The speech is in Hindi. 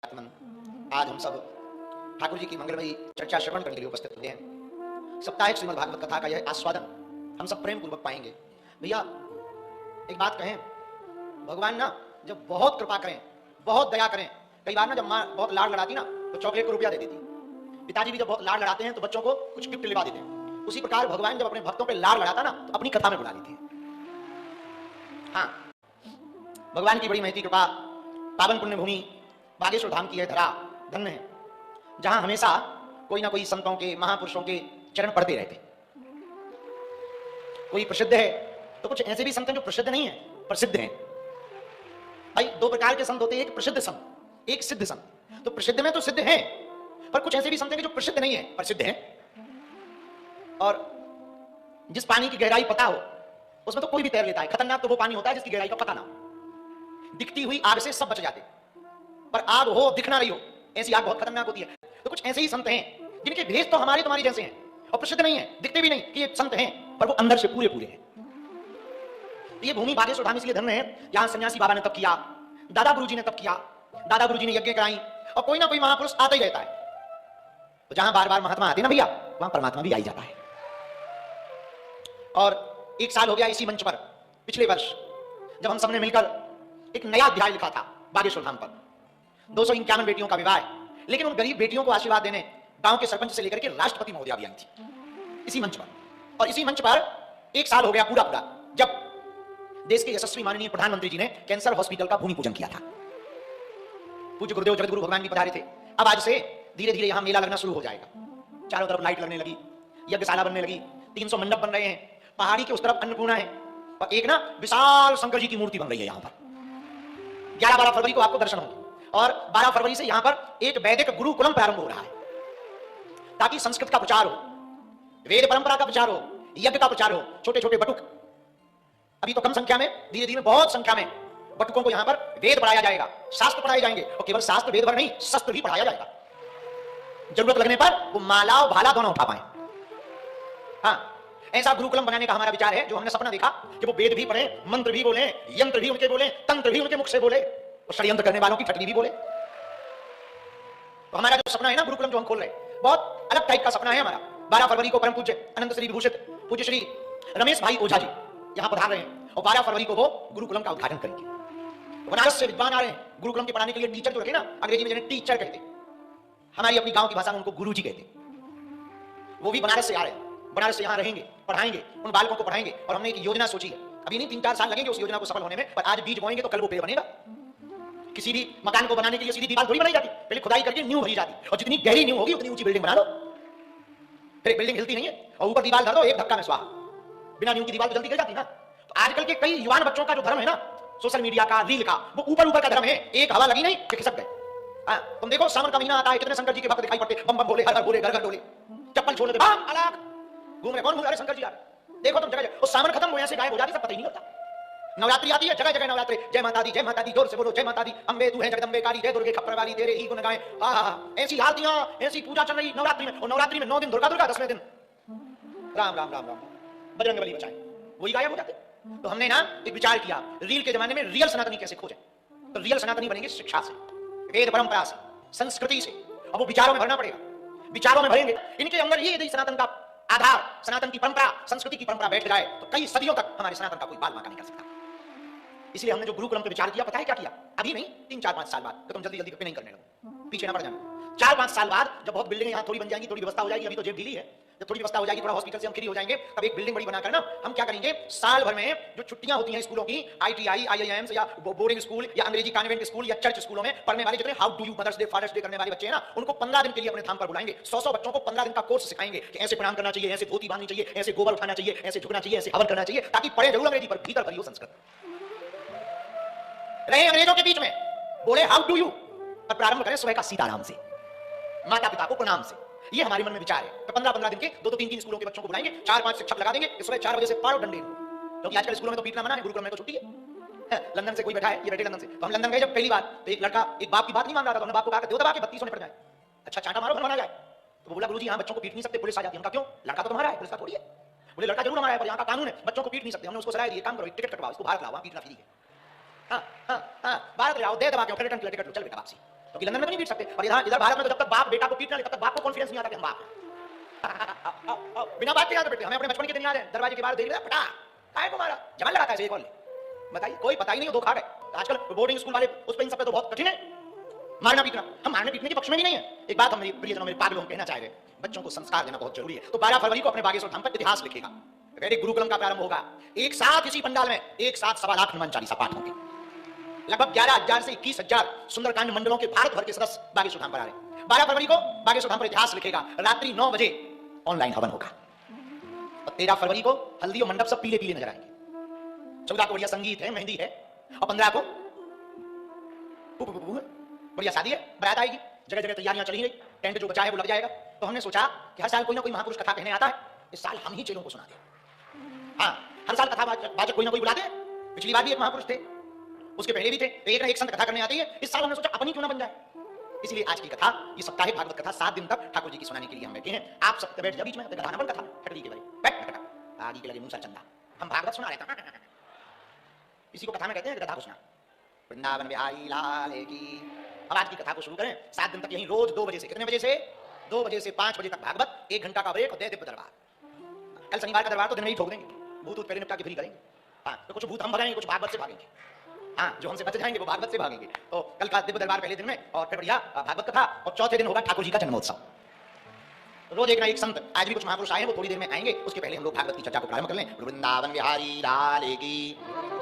आत्मन। आज हम सब ठाकुर जी की मंगलमयी चर्चा श्रवण करने के लिए उपस्थित हुए हैं। साप्ताहिक श्रीमद् भागवत कथा का यह आस्वादन हम सब प्रेम पूर्वक पाएंगे। भैया एक बात कहें, भगवान ना जब बहुत कृपा करें, बहुत दया करें, कई बार ना जब माँ बहुत लाड़ लड़ाती ना तो चॉकलेट को रुपया दे देती। पिताजी भी जब बहुत लाड़ लड़ाते हैं तो बच्चों को कुछ गिफ्ट दिलवा देते हैं। उसी प्रकार भगवान जब अपने भक्तों पे लाड़ लड़ाता ना तो अपनी कथा में बुला लेते हैं। हाँ, भगवान की बड़ी महती कृपा, पावन पुण्य भूमि बागेश्वर धाम की है धरा, धन्य है, जहां हमेशा कोई ना कोई संतों के, महापुरुषों के चरण पड़ते रहते। कोई प्रसिद्ध है तो कुछ ऐसे भी संत हैं जो प्रसिद्ध नहीं है, प्रसिद्ध हैं। भाई दो प्रकार के संत होते हैं, एक प्रसिद्ध संत, एक सिद्ध संत। तो प्रसिद्ध में तो सिद्ध हैं, पर कुछ ऐसे भी संत हैं जो प्रसिद्ध नहीं है, प्रसिद्ध हैं। और जिस पानी की गहराई पता हो उसमें तो कोई भी तैर लेता है। खतरनाक तो वो पानी होता है जिसकी गहराई का पता ना हो। दिखती हुई आग से सब बच जाते, पर आग हो दिख ना रही हो, ऐसी आग बहुत खतरनाक होती है। तो कुछ ऐसे ही संत हैं जिनके भेष तो हमारे तुम्हारे जैसे हैं और प्रसिद्ध नहीं है, दिखते भी नहीं कि ये संत हैं, पर वो अंदर से पूरे पूरे हैं। तो ये भूमि बागेश्वर धाम इसलिए धन्य है, जहां सन्यासी बाबा ने तप किया, दादा गुरुजी ने तप किया, दादा गुरुजी ने यज्ञ कराई, और कोई ना कोई महापुरुष आता ही रहता है। तो जहां बार बार महात्मा आते ना भैया, वहां परमात्मा भी आ ही जाता है। और एक साल हो गया इसी मंच पर, पिछले वर्ष जब हम सबने मिलकर एक नया अध्याय लिखा था बागेश्वर धाम पर। 251 बेटियों का विवाह, लेकिन उन गरीब बेटियों को आशीर्वाद देने गांव के सरपंच से लेकर के राष्ट्रपति महोदया भी आई थी इसी मंच पर। और इसी मंच पर एक साल हो गया पूरा पूरा, जब देश के यशस्वी माननीय प्रधानमंत्री जी ने कैंसर हॉस्पिटल का भूमि पूजन किया था। पूज्य गुरुदेव जगत गुरु भगवान भी पधारे थे। अब आज से धीरे धीरे यहां मेला लगना शुरू हो जाएगा। चारों तरफ लाइट लगने लगी, यज्ञशाला बनने लगी, 300 मंडप बन रहे हैं, पहाड़ी के उस तरफ अन्नपूर्णा है, और एक ना विशाल शंकर जी की मूर्ति बन रही है यहां पर। 11-12 फरवरी को आपको दर्शन होंगे, और 12 फरवरी से यहां पर एक वैदिक गुरुकुलम प्रारंभ हो रहा है, ताकि संस्कृत का प्रचार हो, वेद परंपरा का प्रचार हो, यज्ञ का प्रचार हो। छोटे छोटे बटुक, अभी तो कम संख्या में, धीरे धीरे बहुत संख्या में बटुकों को यहां पर वेद पढ़ाया जाएगा, शास्त्र पढ़ाए जाएंगे, और केवल शास्त्र वेद भर नहीं, शस्त्र भी पढ़ाया जाएगा। जरूरत लगने पर वो माला और भाला दोनों उठा पाए। हाँ, ऐसा गुरुकुलम बनाने का हमारा विचार है, जो हमने सपना देखा कि वो वेद भी पढ़े, मंत्र भी बोले, यंत्र भी उनके बोले, तंत्र भी उनके मुख से बोले, और षड्यंत्र करने वालों की ठटनी भी बोले। तो हमारा जो सपना है ना गुरुकुलम जो हम खोल रहे हैं, बहुत अलग टाइप का सपना है हमारा। 12 फरवरी को परम पूज्य अनंत श्री विभूषित पूज्य श्री रमेश भाई ओझा जी यहां पधार रहे हैं, और 12 फरवरी को वो गुरुकुलम का उद्घाटन करेंगे। बनारस से विद्वान आ रहे हैं गुरुकुलम के पढ़ाने के लिए। टीचर जो रखे ना, अंग्रेजी में जिन्हें टीचर कहते, हमारी अपनी गांव की भाषा में उनको गुरुजी कहते, वो भी बनारस से आ रहे हैं। बनारस से यहां रहेंगे, पढ़ाएंगे, उन बालकों को पढ़ाएंगे। और हमने एक योजना सोची है, अभी नहीं 3-4 साल लगेंगे उस योजना को सफल होने में, पर आज बीज बोएंगे तो कल वो पेड़ बनेगा। किसी भी मकान को बनाने के लिए सीधी दीवार थोड़ी बनाई जाती, पहले खुदाई करके नींव भरी जाती, और जितनी गहरी नींव होगी उतनी ऊंची बिल्डिंग बना दो। फिर एक बिल्डिंग हिलती नहीं है, और ऊपर दीवार धर दो, एक धक्का में स्वाहा। बिना नींव की दीवार तो जल्दी गिर जाती ना। तो आजकल के कई युवान बच्चों का जो धर्म है ना, सोशल मीडिया का, रील का, वो ऊपर ऊपर का धर्म है। एक हवा लगी नहीं कि खिसक गए। तुम देखो सावन का महीना आता है, कितने शंकर जी के भक्त दिखाई पड़ते, बम बम बोले, हर हर बोले, घर घर डोले, चप्पल छोड़ देते, अलग घूम रहे, कौन घूम रहे, शंकर जी आ रहे। देखो तुम जगह, और सावन खत्म हो यहाँ से गायब हो जाती, सब पता ही नहीं होता। नवरात्रि आती है, जगह जगह नवरात्रि, जय माता दी, जय माता दी, जोर से बोलो जय माता दी, अम्बे तू है जगदम्बे कारी, जय दुर्गे खप्पर वाली, तेरे ही गुण गाएं। ऐसी आरतियां, ऐसी पूजा चल रही नवरात्रि में। और नवरात्रि में 9 दिन दुर्गा दुर्गा, 10वें दिन राम राम राम राम, बजरंग बली बचाए, वही गायब हो जाते। तो हमने ना एक विचार किया, रील के जमाने में रियल सनातनी कैसे खोजें। तो रियल सनातनी बनेंगे शिक्षा से, वेद परंपरा से, संस्कृति से। अब वो विचारों में भरना पड़ेगा, विचारों में भरेंगे। इनके अंदर ये यदि सनातन का आधार, सनातन की परंपरा, संस्कृति की परंपरा बैठ जाए तो कई सदियों तक हमारे सनातन का कोई बाल बांका नहीं कर सकता। इसलिए हमने जो गुरुकुलम पे विचार किया, पता है क्या किया? अभी नहीं, 3-4-5 साल बाद, तो तुम जल्दी जल्दी पे नहीं करने लगो, पीछे ना पड़ जाना। 4-5 साल बाद जब बहुत बिल्डिंग यहाँ थोड़ी बन जाएंगी, थोड़ी व्यवस्था हो जाएगी, अभी तो जेब ढीली है, जब थोड़ी व्यवस्था हो जाएगी, थोड़ा हॉस्पिटल से हम फ्री हो जाएंगे, तब एक बिल्डिंग बड़ी बनाकर ना हम क्या करेंगे, साल भर में जो छुट्टियां होती हैं स्कूलों की, ITI, IIMs या बोर्डिंग स्कूल या अंग्रेजी कॉन्वेंट स्कूल या चर्च स्कूलों में पढ़ने वाले जितने how do you, Mother's Day, Father's Day करने वाले बच्चे हैं ना, उनको 15 दिन के लिए अपने धाम पर बुलाएंगे। 100 बच्चों को 15 दिन का कोर्स सिखाएंगे कि ऐसे प्रणाम करना चाहिए, ऐसे धोती बांधनी चाहिए, ऐसे गोबर उठाना चाहिए, ऐसे झुकना चाहिए, ऐसे हवन करना चाहिए, ताकि पढ़े जरूर अंग्रेजी पर भीतर भरी हो संस्कृत। रहे अंग्रेजों के बीच में, बोले हाउ डू यू, और प्रारंभ करें सुबह का सीताराम से, माता पिता को प्रणाम से। ये हमारे मन में विचार है। तो 15-15 दिन के 2-3 स्कूलों के बच्चों को बुलाएंगे, 4-5 शिक्षक लगा देंगे, सुबह 4 बजे से पारो डंडे, क्योंकि आजकल स्कूलों में तो पीटना मना है, गुरुकुलम में तो छुट्टी है। लंदन से कोई बैठा है, ये बैठे लंदन से, तो हम लंदन गए जब पहली बार, तो एक लड़का एक बाप की बात नहीं मान रहा था, तो हमने बाप को कहा दो दबा के 32 होने पड़ जाए, अच्छा चांटा मारो बनवाना जाए। तो वो बोला गुरुजी यहाँ बच्चों को पीट नहीं सकते, पुलिस आ जाती है। हमका क्यों, लड़का तो तुम्हारा है, पुलिस का थोड़ी है। बोले लड़का जरूर हमारा है, पर यहाँ का कानून है, बच्चों को पीट नहीं सकते। हमने उसको सलाह दी, काम करो टिकट कटवाओ, इसको भारत लाओ, पीटना फ्री है। हाँ, भारत ले आओ, दे दबा के टिकट लो, चल बेटा वापसी। क्योंकि लंदन में तो नहीं पीट सकते, और इधर इधर भारत में तो जब तक बाप बेटा को पीट ना ले तब तक बाप को कॉन्फिडेंस नहीं आता कि हम बाप हैं। बिना बात के याद बेटे, हमें अपने बचपन के दिन याद है, दरवाजे के बाहर देख लिया पटा काय को मारा, जमान लगाता है कौन, बताइए कोई पता ही नहीं, वो धोखा है। आजकल बोर्डिंग स्कूल वाले उस पे इन सब पे तो बहुत कठिन है मारना पीटना, हम मारने पीटने के पक्ष में भी नहीं है। एक बात हम मेरी प्रियजनों, मेरे पागलों कहना चाह रहे हैं, बच्चों को संस्कार देना बहुत जरूरी है। तो 12 फरवरी को अपने बागेश्वर धाम पर इतिहास लिखेगा, वैदिक गुरुकुलम का प्रारंभ होगा। एक साथ इसी पंडाल में एक साथ 1.25 लाख हनुमान चालीसा पाठ होंगे। लगभग 11,000 से 21,000 सुंदरकांड मंडलों के भारत भर के सदस्य बागेश्वर धाम पर आ रहे हैं। 12 फरवरी को बागेश्वर धाम पर इतिहास लिखेगा, रात्रि 9 बजे ऑनलाइन हवन होगा। और 13 फरवरी को हल्दी और मंडप सब पीले पीले नजर आएंगे। 14 को बढ़िया संगीत है, मेहंदी है, और 15 को बढ़िया शादी है, बारात आएगी, जगह जगह तैयारियां चली गई, टेंट जो बचा है वो लग जाएगा। तो हमने सोचा कि हर साल कोई ना कोई महापुरुष कथा कहने आता है, इस साल हम ही चेलों को सुना दें। हाँ, हर साल कथा वाचक कोई ना कोई बुलाते हैं। पिछली बार भी एक महापुरुष थे, उसके पहले भी थे, तो एक ना एक संत कथा करने आती है। इस साल हमने सोचा अपनी क्यों ना बन जाए, इसलिए आज की कथा, ये साप्ताहिक भागवत कथा 7 दिन तक ठाकुर जी की सुनाने के लिए हम बैठे हैं। आप सब बैठ जाओ बीच में, कथा न बन, कथा ठटरी के बारे बैठ आगे के लगे मुंह चंदा, हम भागवत सुना रहे थे। इसी को कथा में कहते हैं कथा घोषणा। वृंदावन बिहारी लाल की। अब आज की कथा को शुरू करें। 7 दिन तक यहीं रोज 2 बजे से, कितने बजे से? 2 बजे से 5 बजे तक भागवत, 1 घंटा का ब्रेक और दिव्य दरबार। कल शनिवार का दरबार तो दिन में ही ठोक देंगे, भूत पहले निपटा के फ्री करेंगे। हाँ, तो कुछ भूत हम भगाएंगे, कुछ भागवत से भागेंगे। हाँ, जो हमसे बच जाएंगे वो भागवत से भागेंगे। तो कल का दिव्य दरबार पहले दिन में, और फिर बढ़िया भागवत कथा, और चौथे दिन होगा ठाकुर जी का जन्मोत्सव। रोज एक ना एक संत, आज भी कुछ महापुरुष आए हैं, वो थोड़ी देर में आएंगे। उसके पहले हम लोग भागवत की चर्चा को प्रारंभ कर लें। वृंदावन बिहारी लाल की।